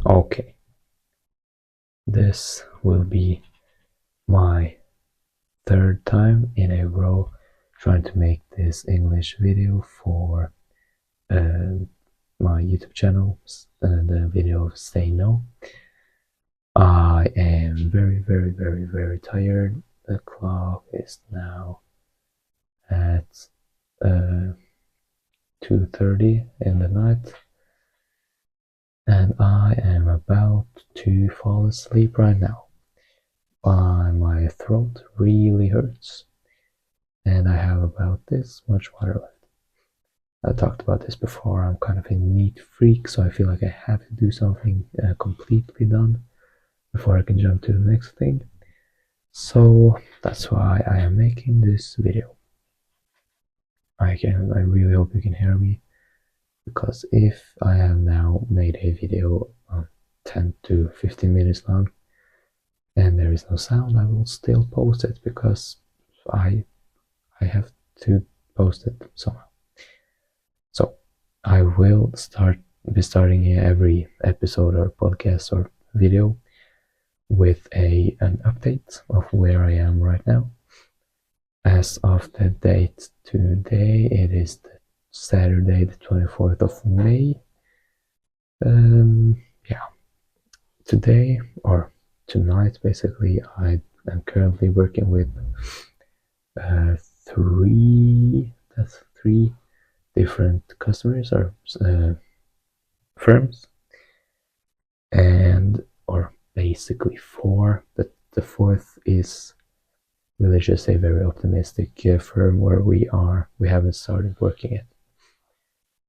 Okay, this will be my third time in a row trying to make this English video for my YouTube channel, the video of Say No. I am very tired. The clock is now at 2:30 in the night, and I am about to fall asleep right now. My throat really hurts, and I have about this much water left. I talked about this before. I'm kind of a neat freak, so I feel like I have to do something completely done before I can jump to the next thing. So that's why I am making this video. I really hope you can hear me, because if I have now made a video 10 to 15 minutes long and there is no sound, I will still post it because I have to post it somehow. So I will be starting every episode or podcast or video with an update of where I am right now. As of the date today, it is Saturday the 24th of May. Yeah, today or tonight basically I am currently working with three different customers or firms, and or basically four, but the fourth is really just a very optimistic firm where we haven't started working yet.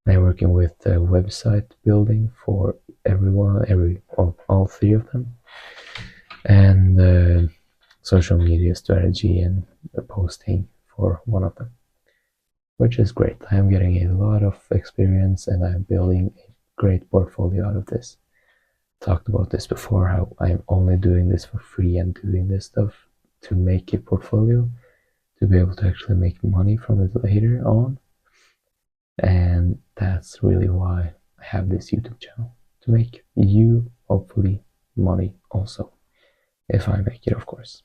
I'm working with website building for all three of them, and social media strategy and posting for one of them, which is great. I am getting a lot of experience and I'm building a great portfolio out of this. Talked about this before, how I'm only doing this for free and doing this stuff to make a portfolio, to be able to actually make money from it later on. And that's really why I have this YouTube channel, to make you hopefully money also, if I make it, of course.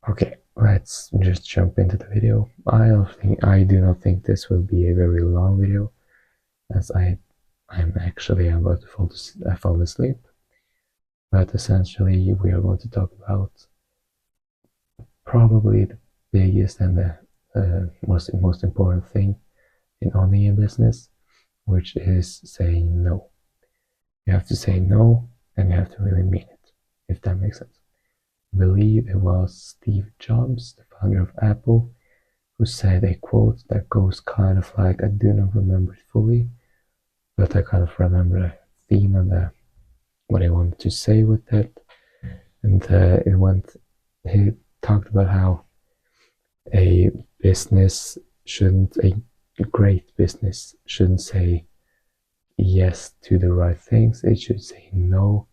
Okay, let's just jump into the video. I do not think this will be a very long video, as I'm actually about to fall asleep. But essentially, we are going to talk about probably the biggest and the most important thing in owning a business, which is saying no. You have to say no, and you have to really mean it, if that makes sense. I believe it was Steve Jobs, the founder of Apple, who said a quote that goes kind of like, I do not remember it fully, but I kind of remember the theme and what I wanted to say with that. And he talked about how a great business shouldn't say yes to the right things, it should say no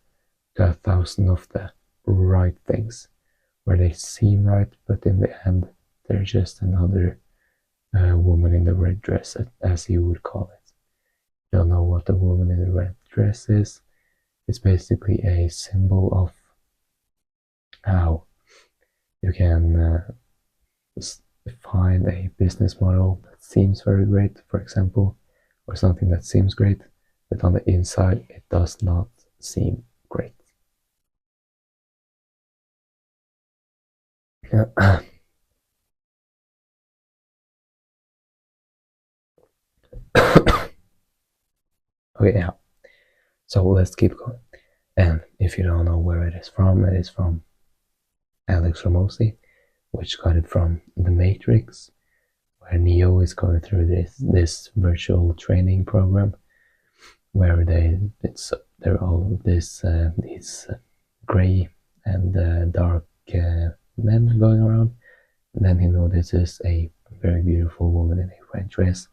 to 1,000 of the right things, where they seem right, but in the end, they're just another woman in the red dress, as you would call it. You don't know what the woman in the red dress is. It's basically a symbol of how you can find a business model that seems very great, for example, or something that seems great, but on the inside it does not seem great. Yeah. Okay, yeah. So let's keep going. And if you don't know where it is from Alex Ramosi, which got it from The Matrix, where Neo is going through this virtual training program, where they're all these gray and dark men going around. And then he notices a very beautiful woman in a red dress,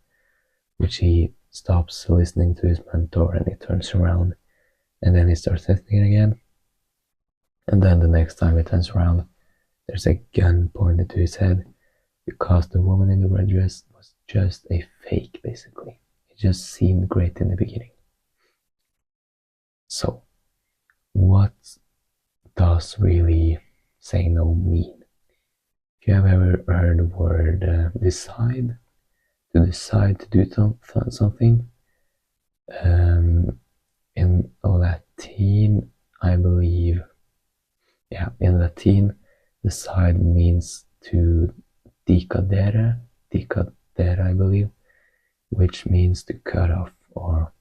which he stops listening to his mentor and he turns around, and then he starts listening again. And then the next time he turns around, there's a gun pointed to his head, because the woman in the red dress was just a fake, basically. It just seemed great in the beginning. So, what does really say no mean? If you have ever heard the word decide, to do something, um, in Latin, I believe, yeah, in Latin, decide means to decadere, I believe, which means to cut off or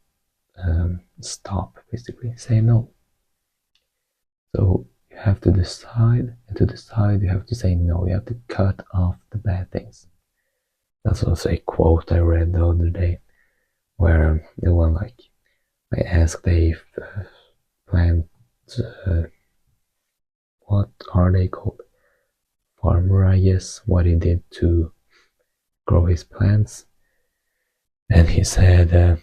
stop, basically, say no. So you have to decide, and to decide, you have to say no. You have to cut off the bad things. That's also a quote I read the other day, where the one like I asked a plant, uh, what are they called? Farmer, I guess, what he did to grow his plants, and he said,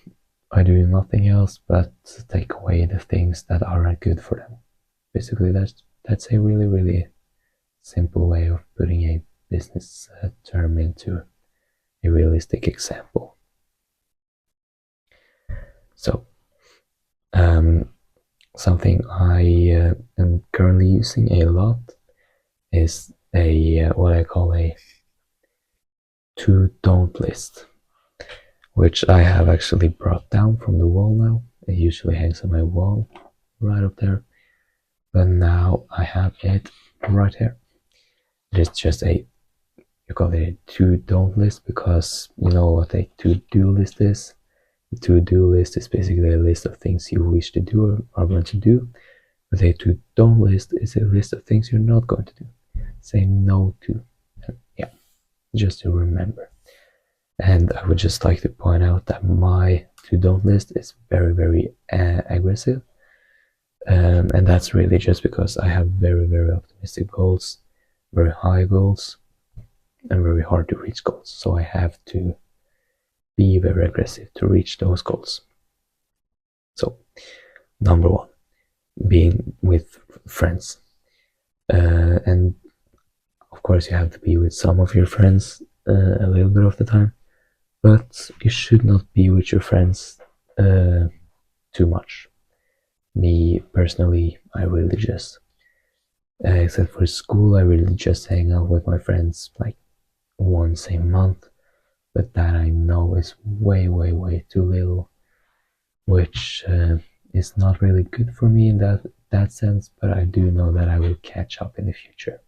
"I do nothing else but take away the things that aren't good for them." Basically, that's a really simple way of putting a business term into a realistic example. So, something I am currently using a lot is a what I call a to don't list, which I have actually brought down from the wall now. It usually hangs on my wall right up there, but now I have it right here. It is just a, you call it a to don't list because you know what a to do list is. The to do list is basically a list of things you wish to do or are going to do, but a to don't list is a list of things you're not going to do. Say no to. Yeah, just to remember. And I would just like to point out that my to don't list is very aggressive. And that's really just because I have very optimistic goals, very high goals, and very hard to reach goals. So I have to be very aggressive to reach those goals. So, number one, being with friends. And of course, you have to be with some of your friends a little bit of the time, but you should not be with your friends too much. Me personally, I really just, except for school, I really just hang out with my friends like once a month, but that I know is way too little, which is not really good for me in that sense. But I do know that I will catch up in the future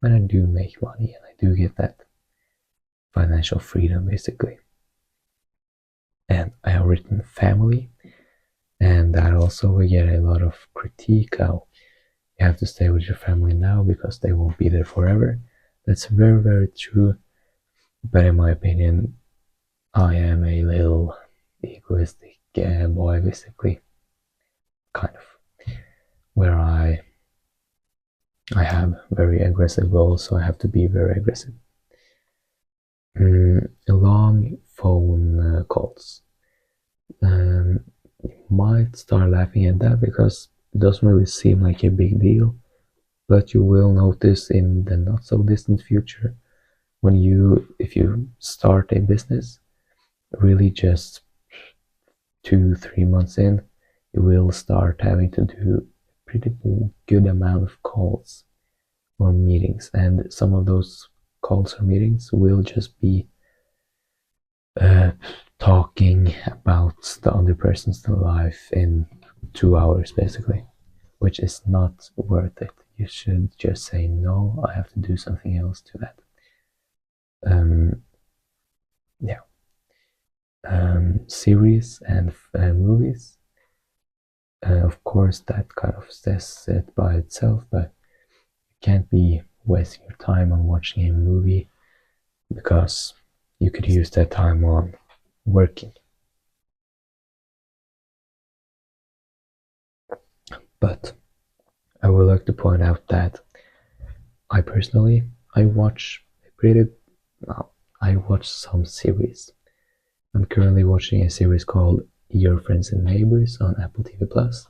when I do make money and I do get that financial freedom, basically. And I have written family, and that also we get a lot of critique. How you have to stay with your family now because they won't be there forever. That's very true. But in my opinion, I am a little egoistic boy, basically, kind of, where I have very aggressive goals, so I have to be very aggressive. Long phone calls. You might start laughing at that because it doesn't really seem like a big deal, but you will notice in the not so distant future when if you start a business, really just 2-3 months in, you will start having to do a pretty good amount of calls or meetings, and some of those calls or meetings will just be talking about the other person's life in 2 hours, basically, which is not worth it. You should just say no. I have to do something else to that. Yeah. Series and movies. Of course, that kind of says it by itself, but you can't be wasting your time on watching a movie because you could use that time on working. But I would like to point out that I personally I watch I watch some series. I'm currently watching a series called Your Friends and Neighbors on Apple TV Plus,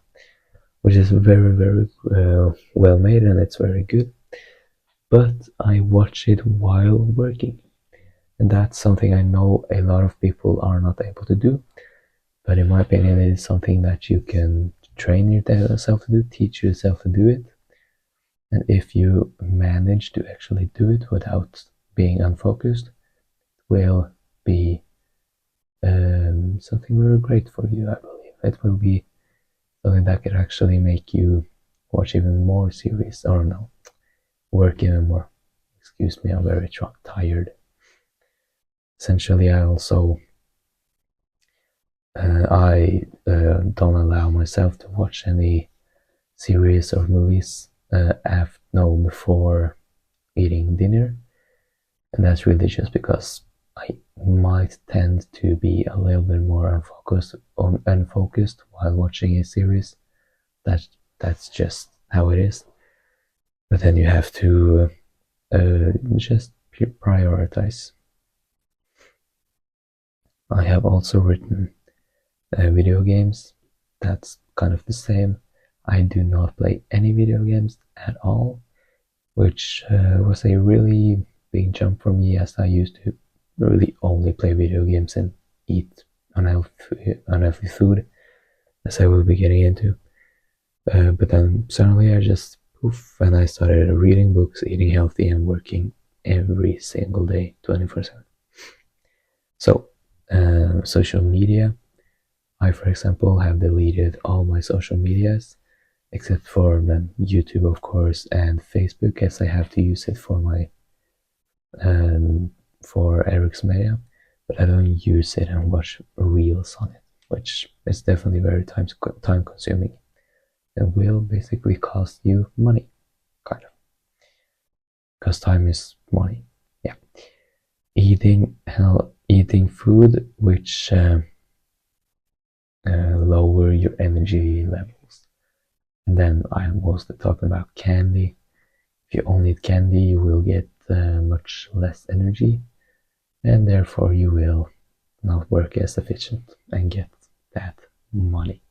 which is very well made and it's very good. But I watch it while working, and that's something I know a lot of people are not able to do. But in my opinion, it is something that you can train yourself to do, teach yourself to do it. And if you manage to actually do it without being unfocused, it will be something very great for you, I believe. It will be something that could actually make you watch even more series, or no, work even more. Excuse me, I'm very tired. Essentially, I also I don't allow myself to watch any series or movies before eating dinner, and that's really just because I might tend to be a little bit more unfocused while watching a series. That's just how it is. But then you have to just prioritize. I have also written video games. That's kind of the same. I do not play any video games at all, which was a really big jump for me, as I used to really only play video games and eat unhealthy food, as I will be getting into. But then suddenly I just poof, and I started reading books, eating healthy, and working every single day, 24/7. So, social media. I, for example, have deleted all my social medias except for YouTube, of course, and Facebook, as I have to use it for my for Eric's Media, but I don't use it and watch reels on it, which is definitely very time consuming and will basically cost you money, kind of, because time is money. Yeah, eating food which lower your energy levels. And then I am mostly talking about candy. If you only eat candy, you will get much less energy, and therefore you will not work as efficient and get that money.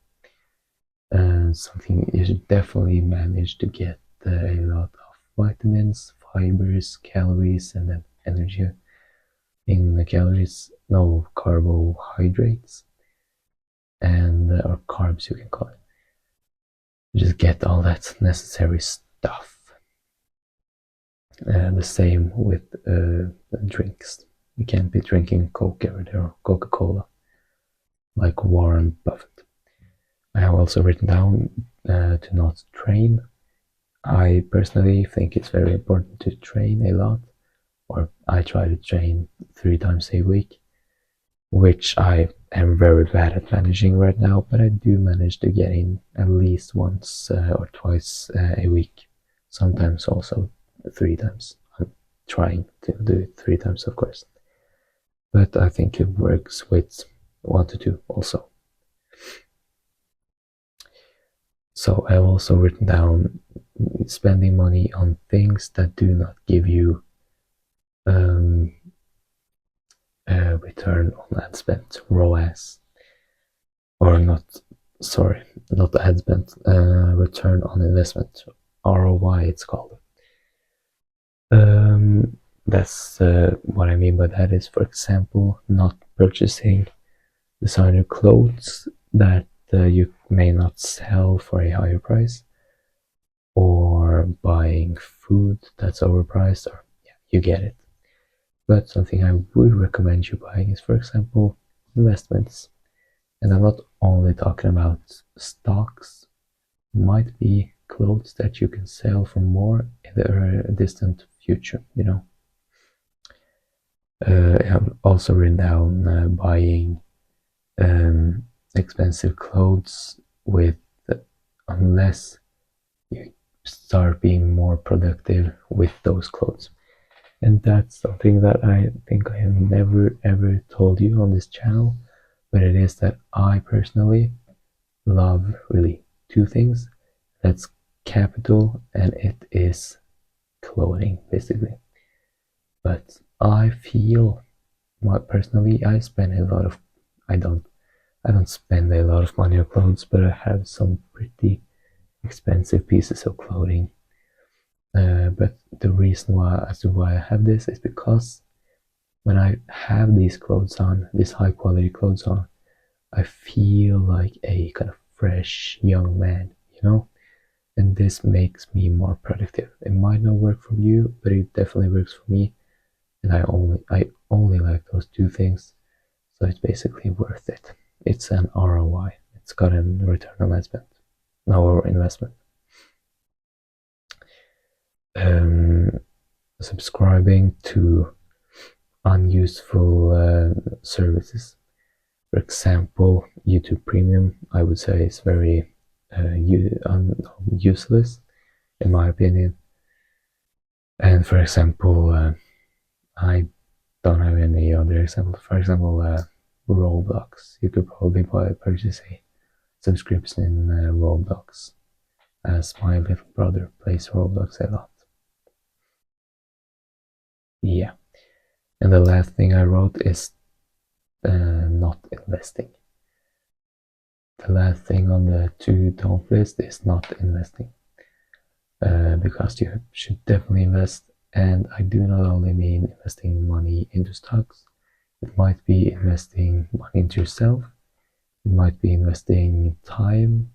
Something you should definitely manage to get a lot of vitamins, fibers, calories, and then energy. In the calories, no carbohydrates, and or carbs, you can call it. Just get all that necessary stuff. The same with drinks. You can't be drinking Coke every day or Coca-Cola like Warren Buffett. I have also written down to not train. I personally think it's very important to train a lot, or I try to train 3 times a week, which I am very bad at managing right now, but I do manage to get in at least once or twice a week, sometimes also 3 times. I'm trying to do it 3 times, of course, but I think it works with 1 to 2 also. So I've also written down spending money on things that do not give you return on ad spend, ROAS, or not ad spend, return on investment, ROI it's called. That's what I mean by that is, for example, not purchasing designer clothes that you may not sell for a higher price, or buying food that's overpriced, or yeah, you get it. But something I would recommend you buying is, for example, investments. And I'm not only talking about stocks, it might be clothes that you can sell for more in the distant future, you know. I have also written down buying expensive clothes with unless you start being more productive with those clothes. And that's something that I think I have never ever told you on this channel, but it is that I personally love really 2 things. That's capital, and it is clothing, basically. But I feel, personally, I spend a lot of, I don't spend a lot of money on clothes, but I have some pretty expensive pieces of clothing. But the reason as to why I have this is because when I have these clothes on, these high quality clothes on, I feel like a kind of fresh young man, you know? And this makes me more productive. It might not work for you, but it definitely works for me. And I only like those two things, so it's basically worth it. It's an ROI. It's got a return on investment. No investment. Subscribing to unuseful services. For example, YouTube Premium, I would say is very useless in my opinion. And for example, I don't have any other examples. For example, Roblox. You could probably purchase a subscription in Roblox, as my little brother plays Roblox a lot. Yeah. And the last thing I wrote is not investing. The last thing on the to don't list is not investing. Because you should definitely invest. And I do not only mean investing money into stocks, it might be investing money into yourself, it might be investing time,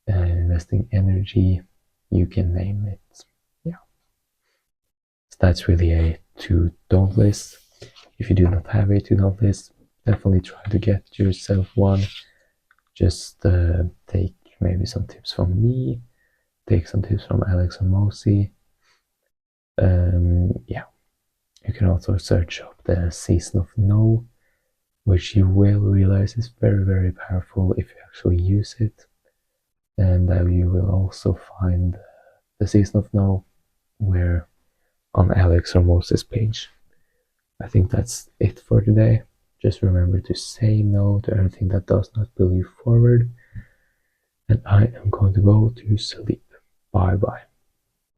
investing energy, you can name it. Yeah. So that's really a to don't list. If you do not have a to don't list, definitely try to get yourself one. Just take maybe some tips from me, take some tips from Alex Hormozi. Yeah, you can also search up the Season of No, which you will realize is very, very powerful if you actually use it. And you will also find the Season of No where on Alex Hormozi's page. I think that's it for today. Just remember to say no to everything that does not pull you forward. And I am going to go to sleep. Bye bye.